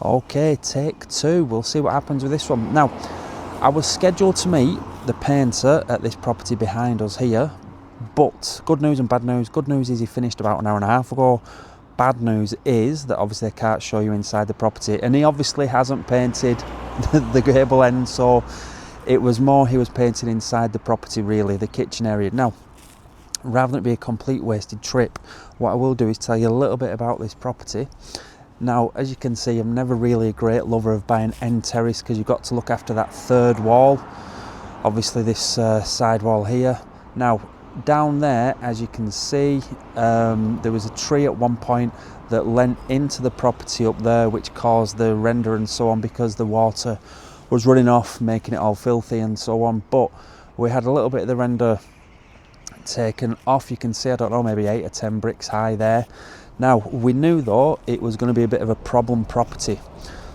Okay, take two. We'll see what happens with this one. Now, I was scheduled to meet the painter at this property behind us here, but good news and bad news. Good news is he finished about an hour and a half ago. Bad news is that obviously I can't show you inside the property, and he obviously hasn't painted the gable end, so it was more he was painting inside the property, really, the kitchen area. Now, rather than it be a complete wasted trip, what I will do is tell you a little bit about this property. Now, as you can see, I'm never really a great lover of buying end terrace because you've got to look after that third wall. Obviously this side wall here. Now, down there, as you can see, there was a tree at one point that lent into the property up there, which caused the render and so on because the water was running off, making it all filthy and so on. But we had a little bit of the render taken off. You can see, I don't know, maybe 8 or 10 bricks high there. Now, we knew though it was going to be a bit of a problem property,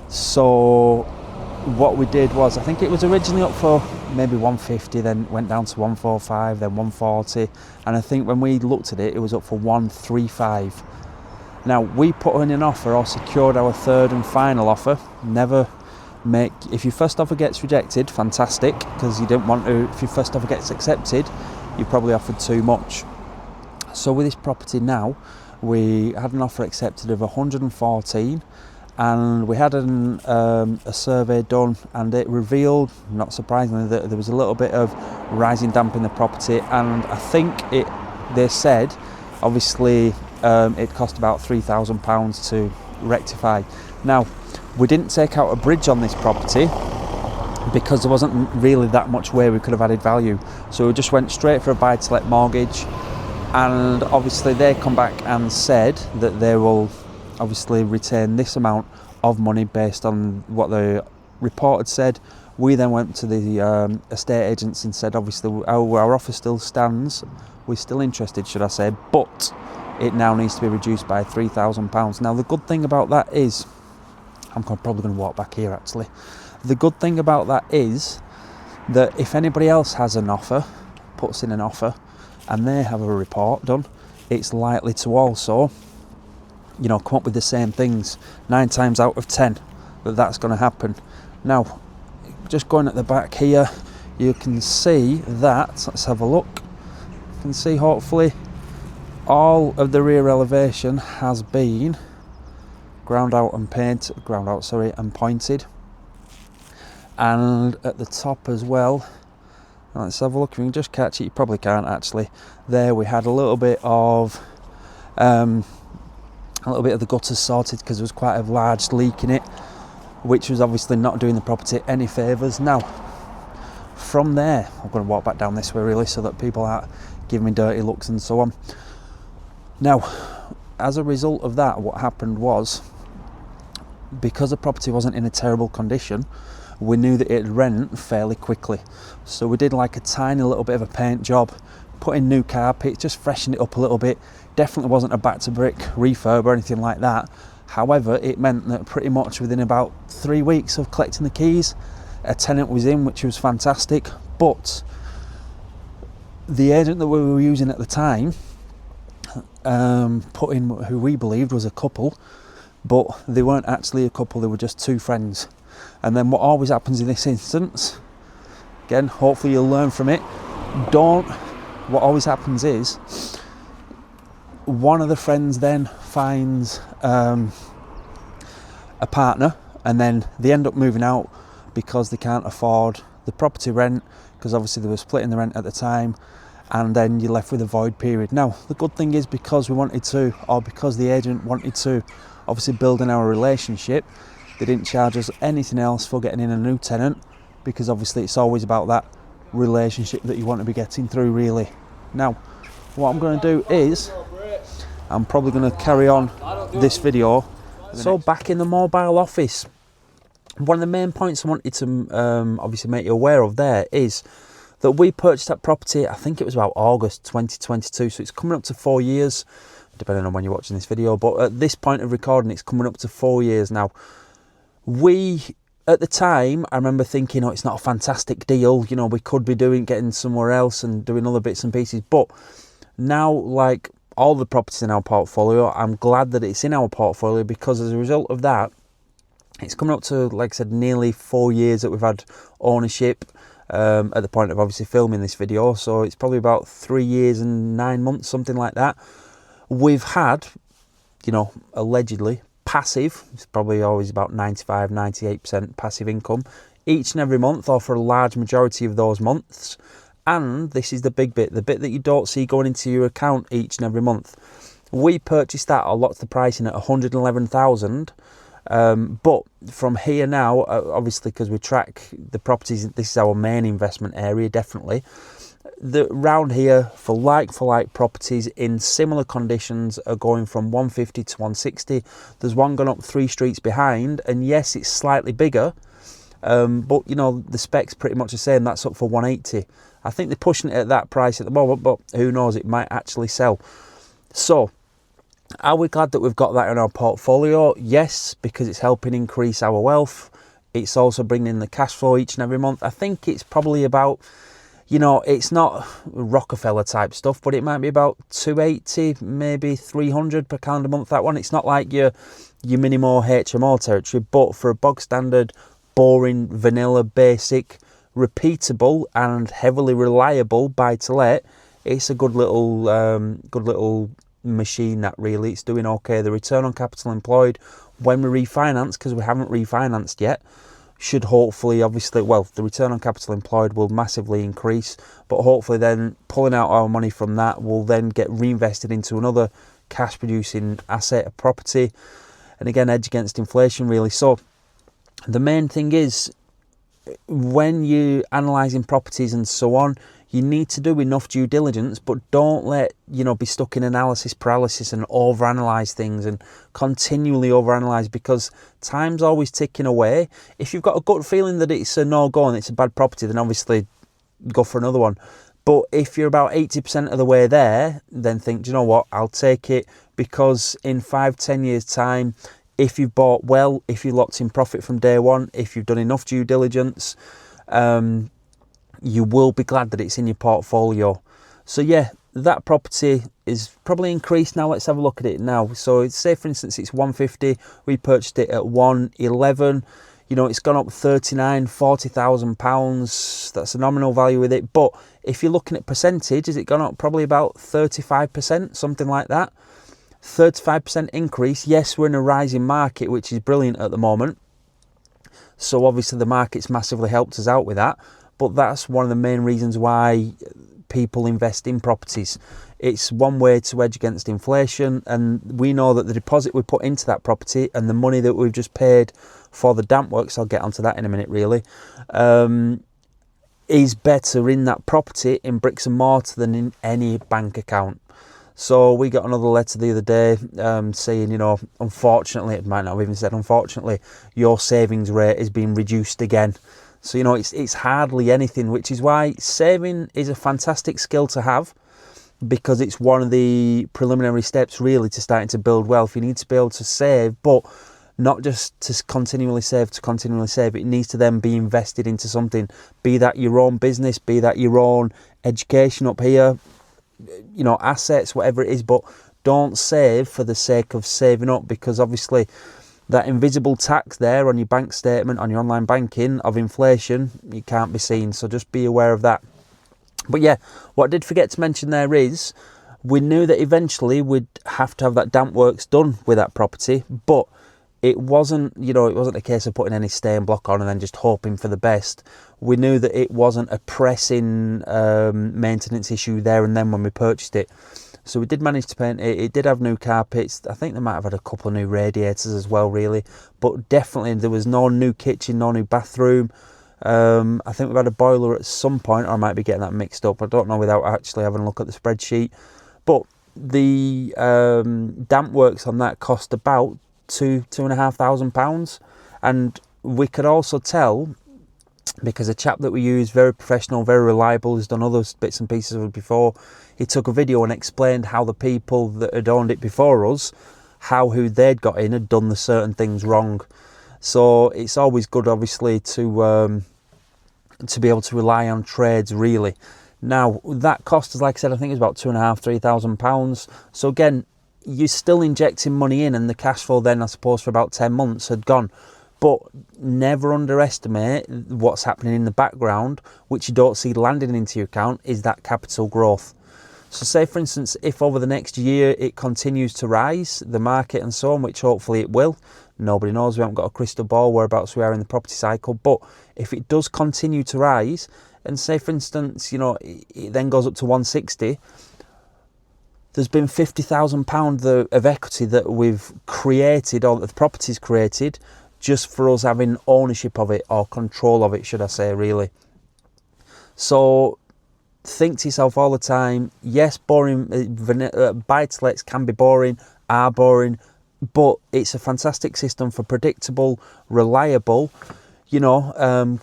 so what we did was, I think it was originally up for maybe 150, then went down to 145, then 140, and I think when we looked at it, it was up for 135. Now, we put in an offer or secured our third and final offer. Never make, if your first offer gets rejected, fantastic, because you don't want to, if your first offer gets accepted, you probably offered too much. So with this property now, we had an offer accepted of 114, and we had a survey done, and it revealed, not surprisingly, that there was a little bit of rising damp in the property, and I think they said, obviously, it cost about £3,000 to rectify. Now, we didn't take out a bridge on this property because there wasn't really that much way we could have added value, so we just went straight for a buy-to-let mortgage. And obviously they come back and said that they will obviously retain this amount of money based on what the report had said. We then went to the estate agents and said, obviously our offer still stands, we're still interested, should I say, but it now needs to be reduced by £3,000. Now, the good thing about that is, I'm probably going to walk back here actually. The good thing about that is that if anybody else has an offer, puts in an offer, and they have a report done, it's likely to also, you know, come up with the same things. 9 times out of 10 that's going to happen. Now, just going at the back here, you can see that, let's have a look. You can see hopefully all of the rear elevation has been ground out and pointed. And at the top as well, let's have a look. If you can just catch it, you probably can't actually. There we had a little bit of the gutters sorted because there was quite a large leak in it, which was obviously not doing the property any favours. Now, from there, I'm going to walk back down this way really so that people aren't giving me dirty looks and so on. Now, as a result of that, what happened was, because the property wasn't in a terrible condition, we knew that it'd rent fairly quickly. So we did like a tiny little bit of a paint job, put in new carpet, just freshened it up a little bit. Definitely wasn't a back to brick refurb or anything like that. However, it meant that pretty much within about 3 weeks of collecting the keys, a tenant was in, which was fantastic. But the agent that we were using at the time put in who we believed was a couple, but they weren't actually a couple, they were just 2 friends. And then what always happens in this instance, again, hopefully you'll learn from it, what always happens is, one of the friends then finds a partner, and then they end up moving out because they can't afford the property rent, because obviously they were splitting the rent at the time, and then you're left with a void period. Now, the good thing is, because the agent wanted to obviously build in our relationship, they didn't charge us anything else for getting in a new tenant, because obviously it's always about that relationship that you want to be getting through really. Now, what I'm going to do is, I'm probably going to carry on this video. So back in the mobile office, one of the main points I wanted to obviously make you aware of there is that we purchased that property, I think it was about August 2022, so it's coming up to 4 years, depending on when you're watching this video, but at this point of recording, it's coming up to 4 years now. At the time, I remember thinking, oh, it's not a fantastic deal, you know, we could be getting somewhere else and doing other bits and pieces, but now, like all the properties in our portfolio, I'm glad that it's in our portfolio, because as a result of that, It's coming up to, like I said, nearly 4 years that we've had ownership at the point of obviously filming this video. So it's probably about 3 years and 9 months, something like that. We've had, allegedly passive, it's probably always about 95, 98% passive income each and every month, or for a large majority of those months. And this is the big bit, the bit that you don't see going into your account each and every month. We purchased that, or locked the pricing at 111,000. But from here now, obviously, because we track the properties, this is our main investment area, definitely. The round here for like properties in similar conditions are going from 150 to 160. There's one gone up 3 streets behind, and yes, it's slightly bigger, but the spec's pretty much the same. That's up for 180. I think they're pushing it at that price at the moment, but who knows, it might actually sell. So are we glad that we've got that in our portfolio? Yes, because it's helping increase our wealth. It's also bringing in the cash flow each and every month. I think it's probably about, it's not Rockefeller type stuff, but it might be about 280, maybe 300 per calendar month, that one. It's not like your Minimo HMO territory, but for a bog standard, boring, vanilla, basic, repeatable and heavily reliable buy to let, it's a good little machine that really. It's doing okay. The return on capital employed when we refinance, because we haven't refinanced yet, should hopefully, obviously, well, the return on capital employed will massively increase, but hopefully then pulling out our money from that will then get reinvested into another cash producing asset, a property, and again, edge against inflation really. So the main thing is, when you're analysing properties and so on, you need to do enough due diligence, but don't let, be stuck in analysis paralysis and overanalyze things and continually overanalyze, because time's always ticking away. If you've got a gut feeling that it's a no-go and it's a bad property, then obviously go for another one. But if you're about 80% of the way there, then think, do you know what, I'll take it, because in 5-10 years' time, if you've bought well, if you locked in profit from day one, if you've done enough due diligence, you will be glad that it's in your portfolio. So yeah, that property is probably increased now. Let's have a look at it now. So say for instance it's 150, we purchased it at 111. It's gone up 40,000 pounds. That's a nominal value with it. But if you're looking at percentage, has it gone up probably about 35%, something like that? 35% increase. Yes, we're in a rising market, which is brilliant at the moment. So obviously the market's massively helped us out with that. But that's one of the main reasons why people invest in properties. It's one way to edge against inflation, and we know that the deposit we put into that property and the money that we've just paid for the damp works, I'll get onto that in a minute really, is better in that property in bricks and mortar than in any bank account. So we got another letter the other day saying, unfortunately, it might not have even said unfortunately, your savings rate is being reduced again. So, it's hardly anything, which is why saving is a fantastic skill to have, because it's one of the preliminary steps really to starting to build wealth. You need to be able to save, but not just to continually save. It needs to then be invested into something, be that your own business, be that your own education up here, assets, whatever it is. But don't save for the sake of saving up, because obviously that invisible tax there on your bank statement, on your online banking of inflation, you can't be seen. So just be aware of that. But yeah, what I did forget to mention there is, we knew that eventually we'd have to have that damp works done with that property, but it wasn't, it wasn't a case of putting any stain block on and then just hoping for the best. We knew that it wasn't a pressing maintenance issue there and then when we purchased it. So we did manage to paint it. It did have new carpets. I think they might have had a couple of new radiators as well, really. But definitely there was no new kitchen, no new bathroom. I think we've had a boiler at some point, or I might be getting that mixed up. I don't know without actually having a look at the spreadsheet. But the damp works on that cost about £2,500. And we could also tell, because a chap that we use, very professional, very reliable, has done other bits and pieces of it before, he took a video and explained how the people that had owned it before us, who they'd got in had done the certain things wrong. So it's always good, obviously, to be able to rely on trades, really. Now, that cost us, like I said, I think it was about £2,500-3,000. So again, you're still injecting money in, and the cash flow then, I suppose, for about 10 months had gone. But never underestimate what's happening in the background, which you don't see landing into your account, is that capital growth. So say, for instance, if over the next year it continues to rise, the market and so on, which hopefully it will, nobody knows, we haven't got a crystal ball whereabouts we are in the property cycle, but if it does continue to rise, and say, for instance, it then goes up to 160, there's been £50,000 of equity that we've created, or that the property's created, just for us having ownership of it, or control of it, should I say, really. So think to yourself all the time, yes, boring, buy-to-lets can be boring, are boring, but it's a fantastic system for predictable, reliable,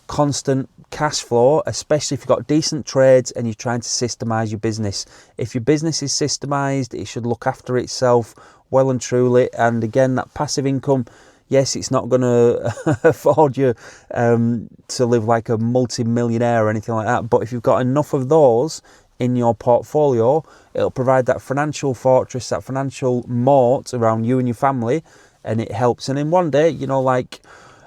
constant cash flow, especially if you've got decent trades and you're trying to systemize your business. If your business is systemized, it should look after itself well and truly. And again, that passive income, yes, it's not going to afford you to live like a multi-millionaire or anything like that, but if you've got enough of those in your portfolio, it'll provide that financial fortress, that financial moat around you and your family, and it helps. And in one day,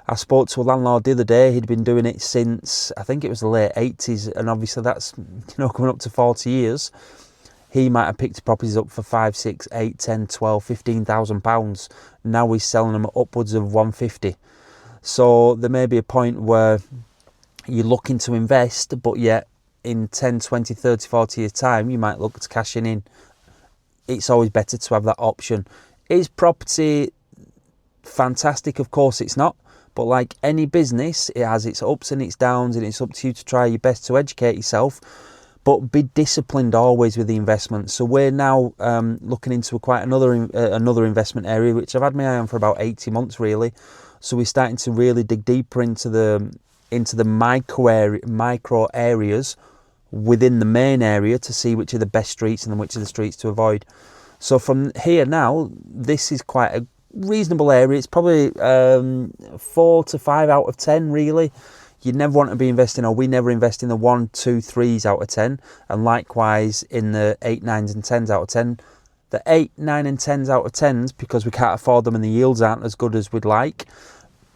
I spoke to a landlord the other day. He'd been doing it since, I think it was the late 80s, and obviously that's, coming up to 40 years. He might have picked properties up for 5, 6, 8, 10, 12, 15,000 pounds. Now he's selling them upwards of 150. So there may be a point where you're looking to invest, but yet in 10, 20, 30, 40 years time, you might look to cashing in. It's always better to have that option. Is property fantastic? Of course it's not. But like any business, it has its ups and its downs, and it's up to you to try your best to educate yourself, but be disciplined always with the investment. So we're now looking into quite another investment area, which I've had my eye on for about 80 months really. So we're starting to really dig deeper into the micro areas within the main area to see which are the best streets and then which are the streets to avoid. So from here now, this is quite a reasonable area. It's probably 4 to 5 out of 10 really. You never want to be investing, or we never invest in the 1, 2, 3s out of 10, and likewise in the 8, 9s and 10s out of 10. The 8, 9 and 10s out of 10s because we can't afford them and the yields aren't as good as we'd like,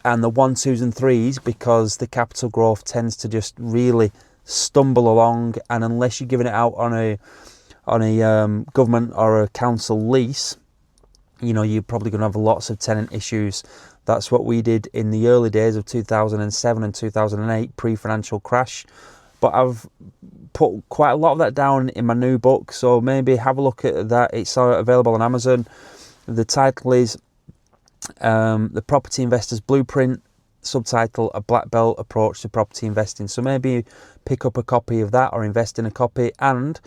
and the 1, 2s and 3s because the capital growth tends to just really stumble along, and unless you're giving it out on a government or a council lease, you're probably going to have lots of tenant issues. That's what we did in the early days of 2007 and 2008, pre-financial crash. But I've put quite a lot of that down in my new book, so maybe have a look at that. It's available on Amazon. The title is The Property Investor's Blueprint, subtitle, A Black Belt Approach to Property Investing. So maybe pick up a copy of that or invest in a copy, and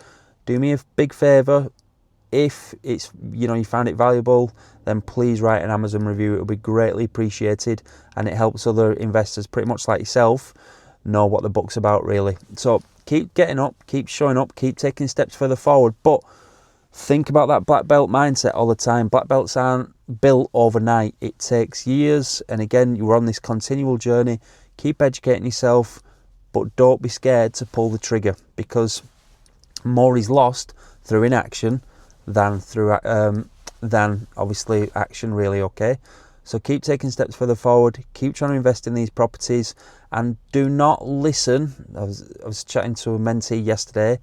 do me a big favour. If it's, you found it valuable, then please write an Amazon review. It will be greatly appreciated, and it helps other investors pretty much like yourself know what the book's about really. So keep getting up, keep showing up, keep taking steps further forward, but think about that black belt mindset all the time. Black belts aren't built overnight. It takes years, and again, you're on this continual journey. Keep educating yourself, but don't be scared to pull the trigger, because more is lost through inaction than obviously action really, okay? So keep taking steps further forward, keep trying to invest in these properties, and do not listen. I was chatting to a mentee yesterday.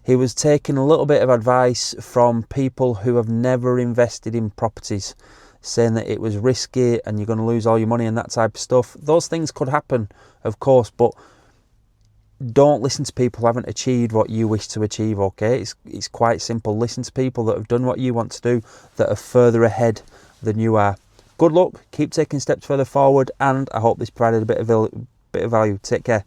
He was taking a little bit of advice from people who have never invested in properties, saying that it was risky and you're going to lose all your money and that type of stuff. Those things could happen, of course, but don't listen to people who haven't achieved what you wish to achieve, okay? It's quite simple. Listen to people that have done what you want to do, that are further ahead than you are. Good luck, keep taking steps further forward, and I hope this provided a bit of value. Take care.